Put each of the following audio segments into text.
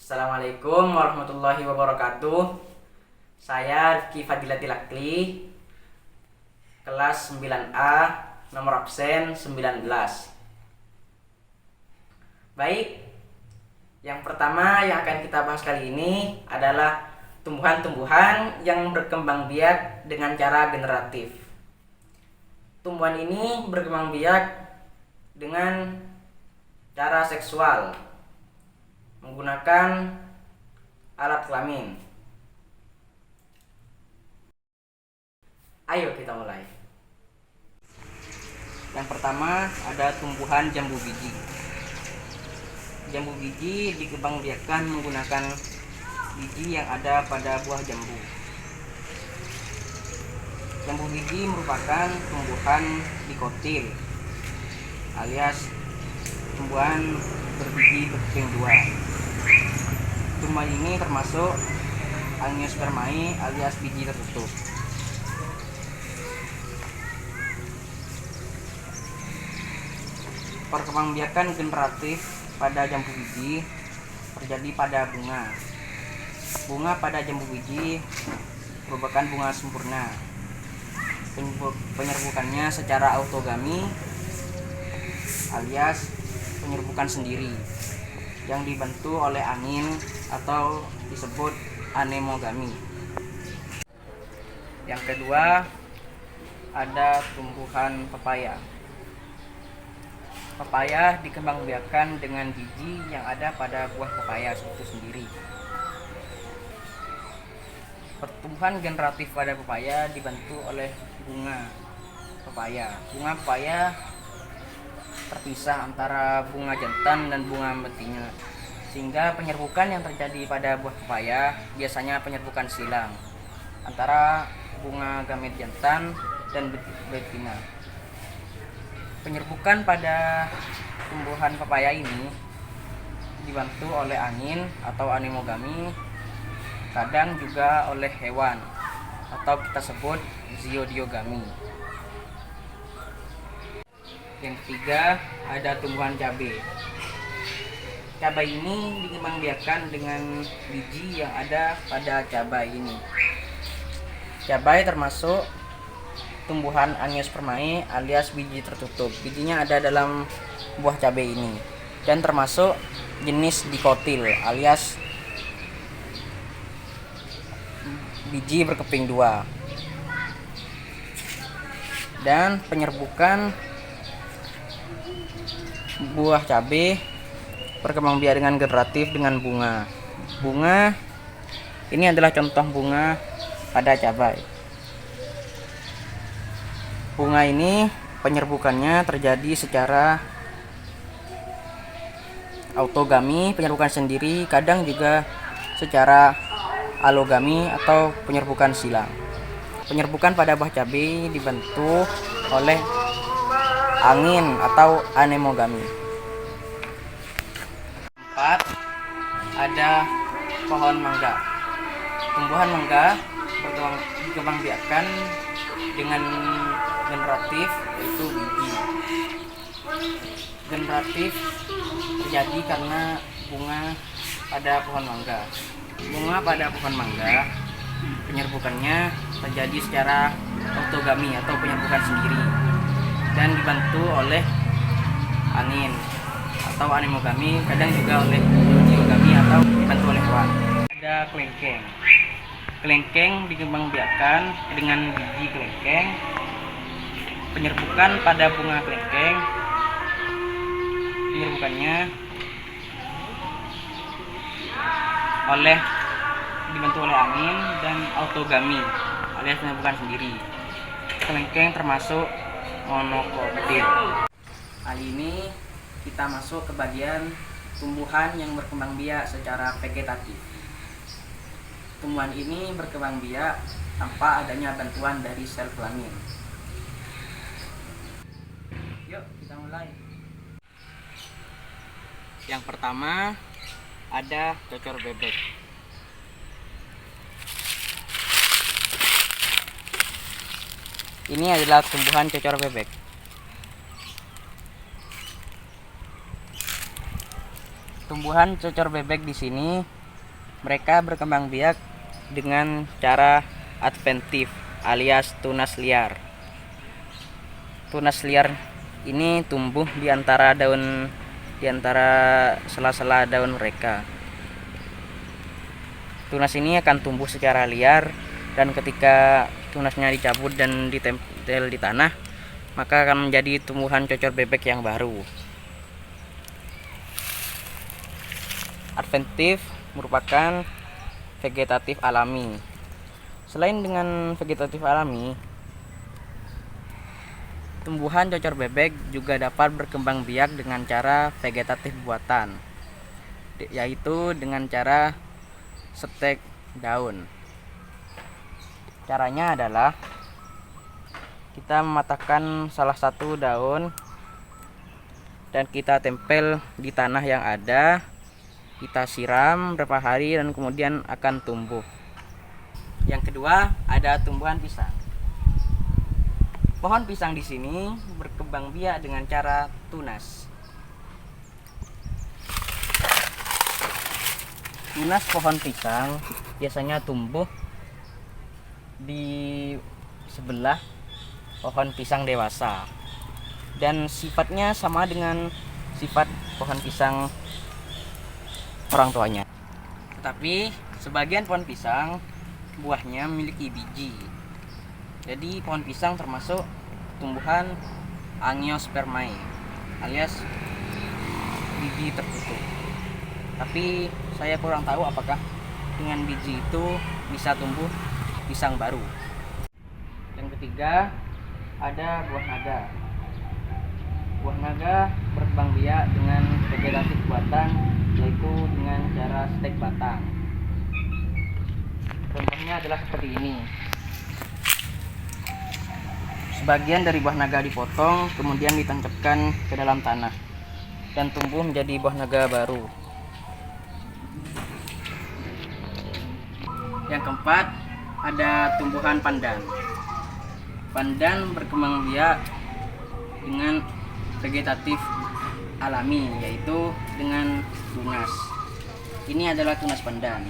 Assalamualaikum warahmatullahi wabarakatuh. Saya Rifki Fadilatil Akli, kelas 9A, nomor absen 19. Baik, yang pertama yang akan kita bahas kali ini adalah tumbuhan-tumbuhan yang berkembang biak dengan cara generatif. Tumbuhan ini berkembang biak dengan cara seksual menggunakan alat kelamin. Ayo kita mulai. Yang pertama ada tumbuhan jambu biji. Jambu biji dikembangbiakkan menggunakan biji yang ada pada buah jambu. Jambu biji merupakan tumbuhan dikotil alias tumbuhan berbiji berkeping dua. Tumbuhan ini termasuk Angiospermae alias biji tertutup. Perkembangbiakan generatif pada jambu biji terjadi pada bunga. Bunga pada jambu biji merupakan bunga sempurna. Penyerbukannya secara autogami alias penyerbukan sendiri yang dibantu oleh angin atau disebut anemogami. Yang kedua ada tumbuhan pepaya. Pepaya dikembangbiakkan dengan biji yang ada pada buah pepaya itu sendiri. Pertumbuhan generatif pada pepaya dibantu oleh bunga pepaya. Bunga pepaya terpisah antara bunga jantan dan bunga betina, sehingga penyerbukan yang terjadi pada buah pepaya biasanya penyerbukan silang antara bunga gamet jantan dan betina. Penyerbukan pada tumbuhan pepaya ini dibantu oleh angin atau anemogami, kadang juga oleh hewan atau kita sebut ziodiogami. Yang ketiga ada tumbuhan cabai. Cabai ini dikembangbiakkan dengan biji yang ada pada cabai ini. Cabai termasuk tumbuhan Angiospermae alias biji tertutup. Bijinya ada dalam buah cabai ini dan termasuk jenis dikotil alias biji berkeping dua. Dan penyerbukan buah cabai berkembangbiak dengan generatif dengan bunga. Bunga ini adalah contoh bunga pada cabai. Bunga ini penyerbukannya terjadi secara autogami, penyerbukan sendiri, kadang juga secara alogami atau penyerbukan silang. Penyerbukan pada buah cabai dibantu oleh angin atau anemogami. 4. Ada pohon mangga. Tumbuhan mangga dikembangbiakkan dengan generatif yaitu biji. Generatif terjadi karena bunga pada pohon mangga. Bunga pada pohon mangga penyerbukannya terjadi secara autogami atau penyerbukan sendiri dan dibantu oleh angin atau anemogami, kadang juga oleh ziodiogami atau dibantu oleh hewan. Ada kelengkeng. Kelengkeng dikembangbiakkan dengan biji kelengkeng. Penyerbukan pada bunga kelengkeng, penyerbukannya dibantu oleh angin dan autogami alias penyerbukan sendiri. Kelengkeng termasuk monokotil. Kali ini kita masuk ke bagian tumbuhan yang berkembang biak secara vegetatif. Tumbuhan ini berkembang biak tanpa adanya bantuan dari sel kelamin. Yuk kita mulai. Yang pertama ada cocor bebek. Ini adalah tumbuhan cocor bebek. Tumbuhan cocor bebek di sini mereka berkembang biak dengan cara adventif alias tunas liar. Tunas liar ini tumbuh di antara sela-sela daun mereka. Tunas ini akan tumbuh secara liar dan ketika tunasnya dicabut dan ditempel di tanah, maka akan menjadi tumbuhan cocor bebek yang baru. Adventif merupakan vegetatif alami. Selain dengan vegetatif alami, tumbuhan cocor bebek juga dapat berkembang biak dengan cara vegetatif buatan, yaitu dengan cara setek daun. Caranya adalah kita mematahkan salah satu daun dan kita tempel di tanah yang ada, kita siram beberapa hari dan kemudian akan tumbuh. Yang kedua, ada tumbuhan pisang. Pohon pisang di sini berkembang biak dengan cara tunas. Tunas pohon pisang biasanya tumbuh di sebelah pohon pisang dewasa dan sifatnya sama dengan sifat pohon pisang orang tuanya. Tetapi sebagian pohon pisang buahnya memiliki biji. Jadi pohon pisang termasuk tumbuhan Angiospermae alias biji tertutup. Tapi saya kurang tahu apakah dengan biji itu bisa tumbuh pisang baru. Yang ketiga, ada buah naga. Buah naga berkembang biak dengan vegetatif buatan, yaitu dengan cara stek batang. Contohnya adalah seperti ini. Sebagian dari buah naga dipotong, kemudian ditancapkan ke dalam tanah dan tumbuh menjadi buah naga baru. Yang keempat, ada tumbuhan pandan. Pandan berkembang biak dengan vegetatif alami, yaitu dengan tunas. Ini adalah tunas pandan.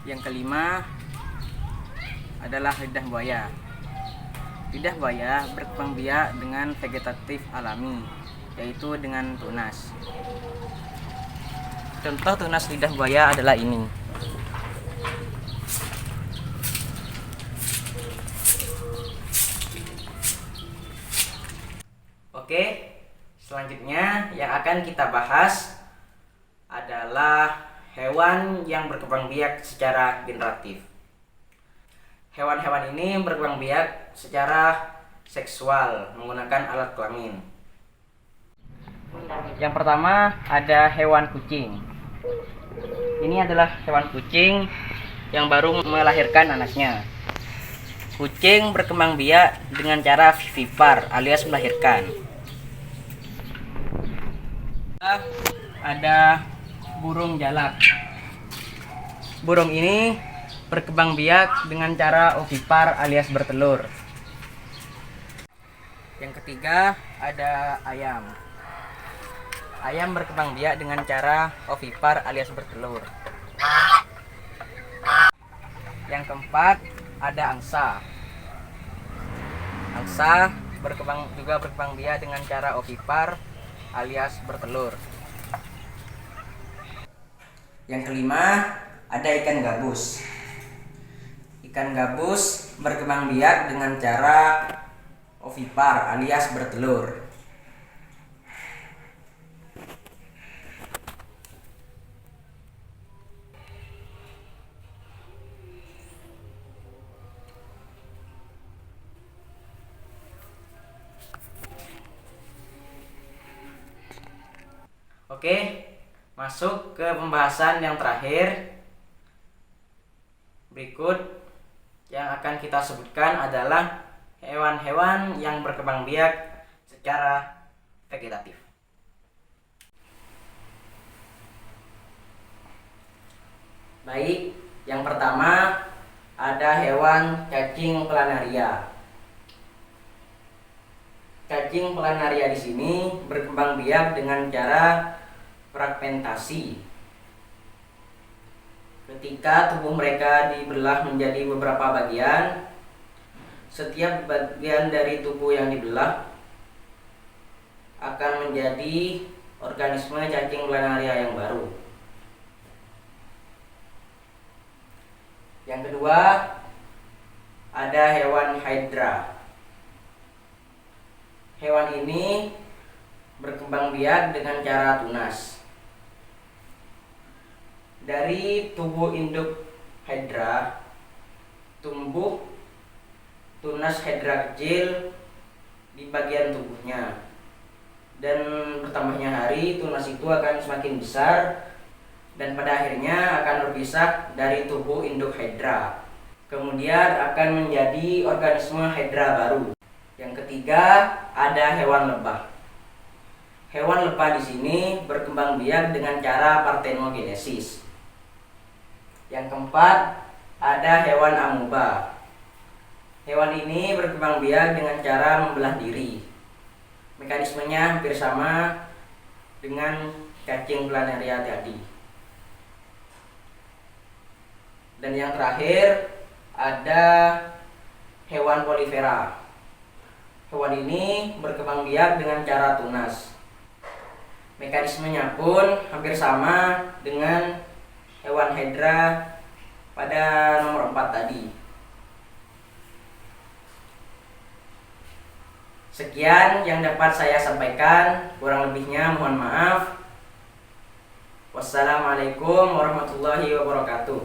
Yang kelima adalah lidah buaya. Lidah buaya berkembang biak dengan vegetatif alami, yaitu dengan tunas. Contoh tunas lidah buaya adalah ini. Oke, selanjutnya yang akan kita bahas adalah hewan yang berkembang biak secara generatif. Hewan-hewan ini berkembang biak secara seksual menggunakan alat kelamin. Yang pertama ada hewan kucing. Ini adalah hewan kucing yang baru melahirkan anaknya. Kucing berkembang biak dengan cara vivipar alias melahirkan. Ada burung jalak. Burung ini berkembang biak dengan cara ovipar alias bertelur. Yang ketiga ada ayam. Ayam berkembang biak dengan cara ovipar alias bertelur. Yang keempat ada angsa. Angsa berkembang biak dengan cara ovipar alias bertelur. Yang kelima ada ikan gabus. Ikan gabus berkembang biak dengan cara ovipar alias bertelur. Oke, masuk ke pembahasan yang terakhir. Berikut yang akan kita sebutkan adalah hewan-hewan yang berkembang biak secara vegetatif. Baik, yang pertama ada hewan cacing planaria. Cacing planaria di sini berkembang biak dengan cara fragmentasi. Ketika tubuh mereka dibelah menjadi beberapa bagian, setiap bagian dari tubuh yang dibelah akan menjadi organisme cacing planaria yang baru. Yang kedua, ada hewan hydra. Hewan ini berkembang biak dengan cara tunas. Dari tubuh induk hydra tumbuh tunas hydra kecil di bagian tubuhnya, dan bertambahnya hari tunas itu akan semakin besar dan pada akhirnya akan berpisah dari tubuh induk hydra, kemudian akan menjadi organisme hydra baru. Yang ketiga, ada hewan lebah. Hewan lebah di sini berkembang biak dengan cara partenogenesis. Yang keempat, ada hewan amoeba. Hewan ini berkembang biak dengan cara membelah diri. Mekanismenya hampir sama dengan cacing planaria tadi. Dan yang terakhir, ada hewan polifera. Hewan ini berkembang biak dengan cara tunas. Mekanismenya pun hampir sama dengan hewan hydra pada nomor 4 tadi. Sekian yang dapat saya sampaikan, kurang lebihnya mohon maaf. Wassalamualaikum warahmatullahi wabarakatuh.